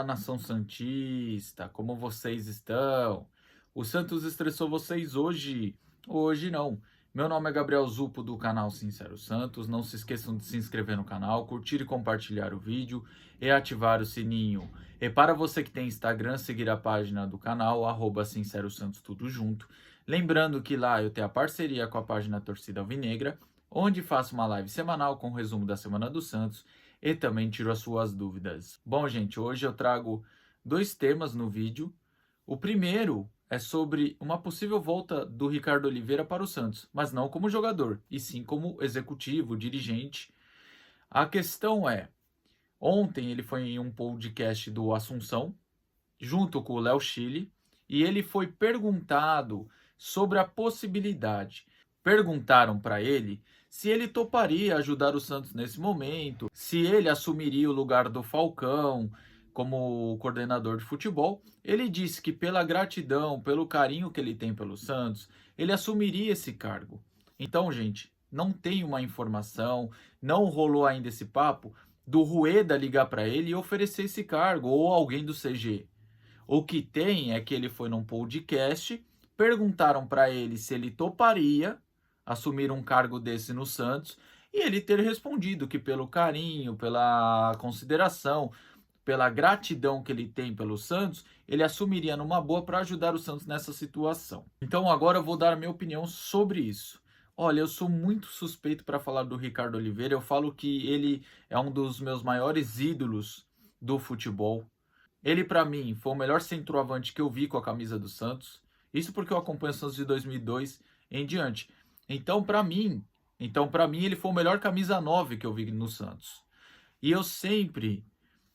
Fala, nação santista, como vocês estão? O Santos estressou vocês hoje? Hoje não. Meu nome é Gabriel Zupo do canal Sincero Santos. Não se esqueçam de se inscrever no canal, curtir e compartilhar o vídeo e ativar o sininho. E para você que tem Instagram, seguir a página do canal, Sincero Santos, tudo junto. Lembrando que lá eu tenho a parceria com a página Torcida Alvinegra, onde faço uma live semanal com o resumo da Semana do Santos e também tiro as suas dúvidas. Bom, gente, hoje eu trago dois temas no vídeo. O primeiro é sobre uma possível volta do Ricardo Oliveira para o Santos, mas não como jogador, e sim como executivo, dirigente. A questão é, ontem ele foi em um podcast do Assunção, junto com o Léo Chile, e ele foi perguntado sobre a possibilidade. Perguntaram para ele se ele toparia ajudar o Santos nesse momento, se ele assumiria o lugar do Falcão como coordenador de futebol. Ele disse que pela gratidão, pelo carinho que ele tem pelo Santos, ele assumiria esse cargo. Então, gente, não tem uma informação, não rolou ainda esse papo do Rueda ligar para ele e oferecer esse cargo, ou alguém do CG. O que tem é que ele foi num podcast, perguntaram para ele se ele toparia assumir um cargo desse no Santos, e ele ter respondido que pelo carinho, pela consideração, pela gratidão que ele tem pelo Santos, ele assumiria numa boa para ajudar o Santos nessa situação. Então agora eu vou dar a minha opinião sobre isso. Olha, eu sou muito suspeito para falar do Ricardo Oliveira. Eu falo que ele é um dos meus maiores ídolos do futebol. Ele, para mim, foi o melhor centroavante que eu vi com a camisa do Santos. Isso porque eu acompanho o Santos de 2002 em diante. Então, para mim, ele foi o melhor camisa 9 que eu vi no Santos. E eu sempre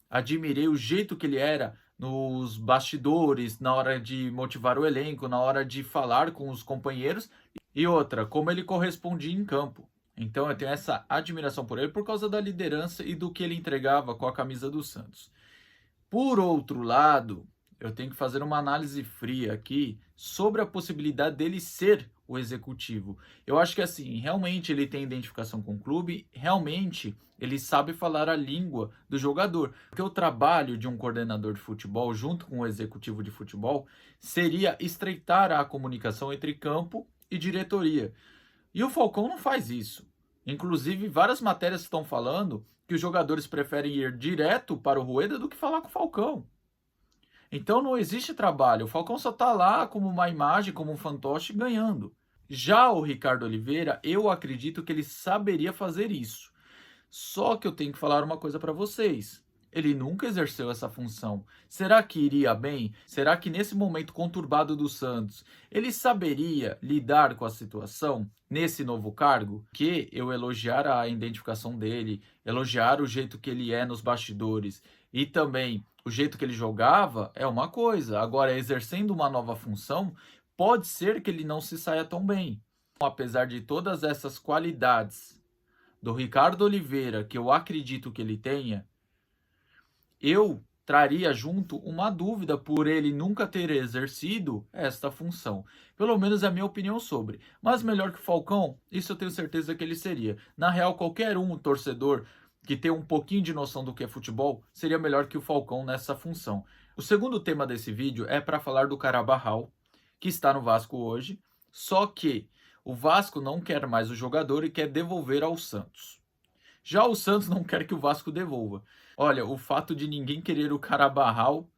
admirei o jeito que ele era nos bastidores, na hora de motivar o elenco, na hora de falar com os companheiros. E outra, como ele correspondia em campo. Então, eu tenho essa admiração por ele por causa da liderança e do que ele entregava com a camisa do Santos. Por outro lado, eu tenho que fazer uma análise fria aqui sobre a possibilidade dele ser o executivo. Eu acho que assim, realmente ele tem identificação com o clube, realmente ele sabe falar a língua do jogador. Porque o trabalho de um coordenador de futebol junto com o executivo de futebol seria estreitar a comunicação entre campo e diretoria. E o Falcão não faz isso. Inclusive, várias matérias estão falando que os jogadores preferem ir direto para o Rueda do que falar com o Falcão. Então não existe trabalho. O Falcão só está lá como uma imagem, como um fantoche, ganhando. Já o Ricardo Oliveira, eu acredito que ele saberia fazer isso. Só que eu tenho que falar uma coisa para vocês. Ele nunca exerceu essa função. Será que iria bem? Será que nesse momento conturbado do Santos, ele saberia lidar com a situação nesse novo cargo? Que eu elogiar a identificação dele, elogiar o jeito que ele é nos bastidores e também o jeito que ele jogava é uma coisa. Agora, exercendo uma nova função, pode ser que ele não se saia tão bem. Apesar de todas essas qualidades do Ricardo Oliveira, que eu acredito que ele tenha, eu traria junto uma dúvida por ele nunca ter exercido esta função. Pelo menos é a minha opinião sobre. Mas melhor que o Falcão, isso eu tenho certeza que ele seria. Na real, qualquer um torcedor que tem um pouquinho de noção do que é futebol, seria melhor que o Falcão nessa função. O segundo tema desse vídeo é para falar do Carabarral, que está no Vasco hoje, só que o Vasco não quer mais o jogador e quer devolver ao Santos. Já o Santos não quer que o Vasco devolva. Olha, o fato de ninguém querer o Carabarral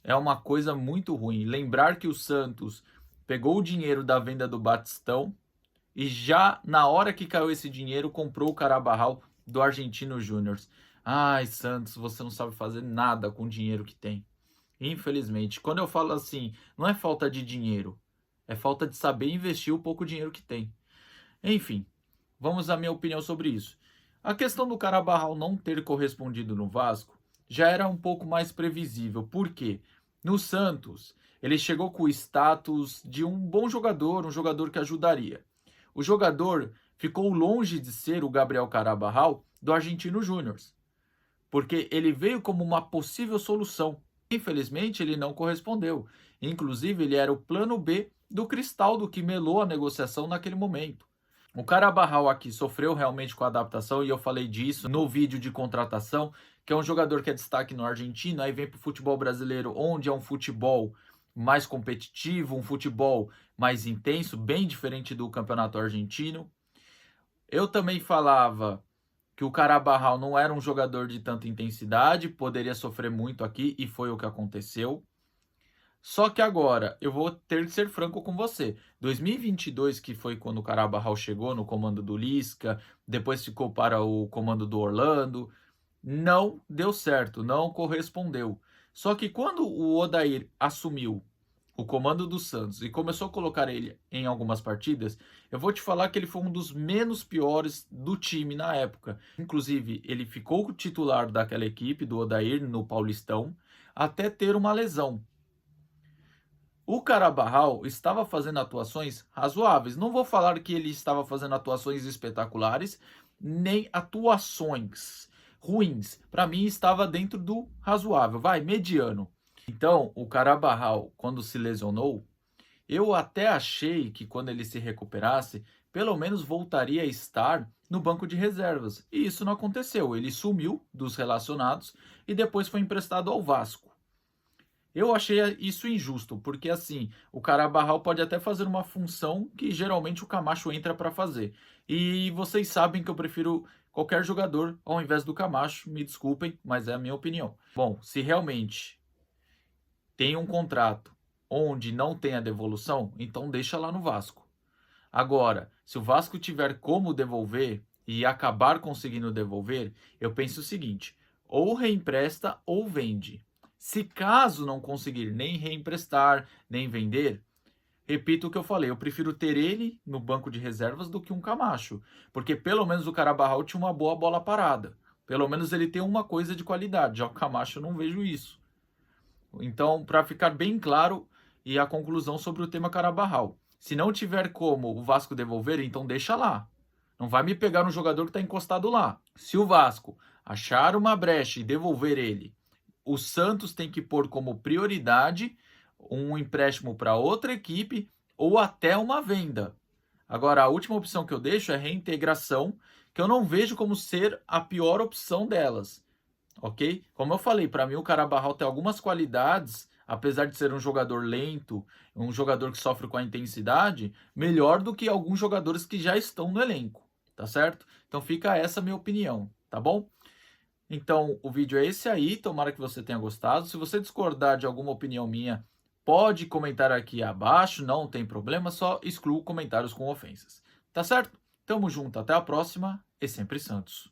é uma coisa muito ruim. Lembrar que o Santos pegou o dinheiro da venda do Batistão e já na hora que caiu esse dinheiro comprou o Carabarral do Argentino Júnior. Ai, Santos, você não sabe fazer nada com o dinheiro que tem. Infelizmente, quando eu falo assim, não é falta de dinheiro, é falta de saber investir o pouco dinheiro que tem. Enfim, vamos à minha opinião sobre isso. A questão do Carabarral não ter correspondido no Vasco já era um pouco mais previsível. Por quê? No Santos, ele chegou com o status de um bom jogador, um jogador que ajudaria. O jogador ficou longe de ser o Gabriel Carabarral do Argentino Júnior, porque ele veio como uma possível solução. Infelizmente, ele não correspondeu. Inclusive, ele era o plano B do Cristaldo, que melou a negociação naquele momento. O Carabarral aqui sofreu realmente com a adaptação e eu falei disso no vídeo de contratação, que é um jogador que é destaque no Argentino, aí vem para o futebol brasileiro, onde é um futebol mais competitivo, um futebol mais intenso, bem diferente do campeonato argentino. Eu também falava que o Carabarral não era um jogador de tanta intensidade, poderia sofrer muito aqui e foi o que aconteceu. Só que agora, eu vou ter que ser franco com você. 2022, que foi quando o Carabarral chegou no comando do Lisca, depois ficou para o comando do Orlando, não deu certo, não correspondeu. Só que quando o Odair assumiu o comando do Santos e começou a colocar ele em algumas partidas, eu vou te falar que ele foi um dos menos piores do time na época. Inclusive, ele ficou titular daquela equipe do Odair no Paulistão até ter uma lesão. O Carabarral estava fazendo atuações razoáveis. Não vou falar que ele estava fazendo atuações espetaculares, nem atuações ruins. Para mim, estava dentro do razoável, vai, mediano. Então, o Carabarral, quando se lesionou, eu até achei que quando ele se recuperasse, pelo menos voltaria a estar no banco de reservas. E isso não aconteceu. Ele sumiu dos relacionados e depois foi emprestado ao Vasco. Eu achei isso injusto, porque assim, o Carabarral pode até fazer uma função que geralmente o Camacho entra para fazer. E vocês sabem que eu prefiro qualquer jogador ao invés do Camacho, me desculpem, mas é a minha opinião. Bom, se realmente tem um contrato onde não tem a devolução, então deixa lá no Vasco. Agora, se o Vasco tiver como devolver e acabar conseguindo devolver, eu penso o seguinte: ou reempresta ou vende. Se caso não conseguir nem reemprestar, nem vender, repito o que eu falei, eu prefiro ter ele no banco de reservas do que um Camacho, porque pelo menos o Carabarral tinha uma boa bola parada. Pelo menos ele tem uma coisa de qualidade, já o Camacho eu não vejo isso. Então, para ficar bem claro e a conclusão sobre o tema Carabarral. Se não tiver como o Vasco devolver, então deixa lá. Não vai me pegar um jogador que está encostado lá. Se o Vasco achar uma brecha e devolver ele, o Santos tem que pôr como prioridade um empréstimo para outra equipe ou até uma venda. Agora, a última opção que eu deixo é reintegração, que eu não vejo como ser a pior opção delas, ok? Como eu falei, para mim o Carabarral tem algumas qualidades, apesar de ser um jogador lento, um jogador que sofre com a intensidade, melhor do que alguns jogadores que já estão no elenco, tá certo? Então fica essa minha opinião, tá bom? Então o vídeo é esse aí, tomara que você tenha gostado. Se você discordar de alguma opinião minha, pode comentar aqui abaixo, não tem problema, só exclua comentários com ofensas, tá certo? Tamo junto, até a próxima e sempre Santos.